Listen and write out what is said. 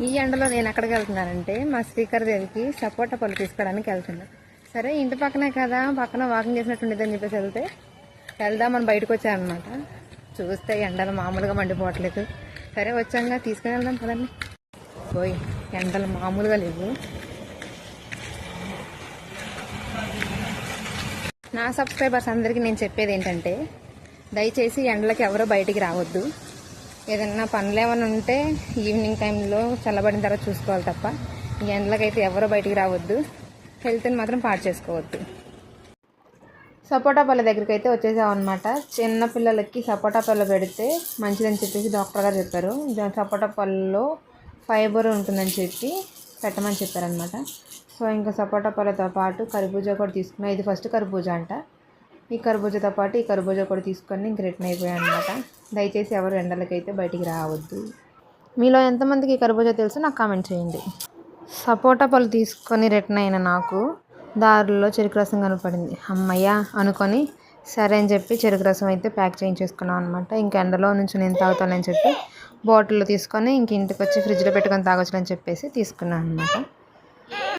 ఈ ఎండలో నేను ఎక్కడికి వెళ్తున్నానంటే మా శ్రీకర్ దేవికి సపోటా పళ్ళు తీసుకోవడానికి వెళ్తున్నా. సరే ఇంటి పక్కనే కదా, పక్కన వాకింగ్ చేసినట్టు ఉండేదని చెప్పేసి వెళ్దామని బయటకు వచ్చానమాట. చూస్తే ఎండలు మామూలుగా మండిపోవట్లేదు. సరే వచ్చాక తీసుకుని వెళ్దాం కదండి. పోయి ఎండలు మామూలుగా లేవు. నా సబ్స్క్రైబర్స్ అందరికీ నేను చెప్పేది ఏంటంటే, దయచేసి ఎండలకి ఎవరో బయటికి రావద్దు. ఏదన్నా పనులు ఏమైనా ఉంటే ఈవినింగ్ టైంలో చల్లబడిన తర్వాత చూసుకోవాలి తప్ప ఈ ఎండలకైతే ఎవరో బయటికి రావద్దు. హెల్త్ని మాత్రం పాడు చేసుకోవద్దు. సపోటా పళ్ళ దగ్గరికి అయితే వచ్చేసామన్నమాట. చిన్న పిల్లలకి సపోటా పళ్ళు పెడితే మంచిదని చెప్పేసి డాక్టర్ గారు చెప్పారు. సపోటా పళ్ళలో ఫైబర్ ఉంటుందని చెప్పి పెట్టమని చెప్పారనమాట. సో ఇంకా సపోటా పళ్ళతో పాటు కర్బూజా కూడా తీసుకున్నాం. ఇది ఫస్ట్ కర్బూజా అంట. ఈ కర్బూజాతో పాటు ఈ కర్బూజా కూడా తీసుకొని ఇంక రిటర్న్ అయిపోయాయి అనమాట. దయచేసి ఎవరు ఎండలకైతే బయటికి రావద్దు. మీలో ఎంతమందికి కర్బూజా తెలుసు నాకు కామెంట్ చేయండి. సపోటా పళ్ళు తీసుకొని రిటర్న్ అయిన నాకు దారిలో చెరుకు రసం కనపడింది. అమ్మయ్య అనుకొని సరే అని చెప్పి చెరుకు రసం అయితే ప్యాక్ చేయించేసుకున్నాం అనమాట. ఇంక ఎండలో నుంచి నేను తాగుతానని చెప్పి బాటిల్లో తీసుకొని ఇంక ఇంటికి వచ్చి ఫ్రిడ్జ్లో పెట్టుకొని తాగొచ్చు అని చెప్పేసి తీసుకున్నాను అనమాట.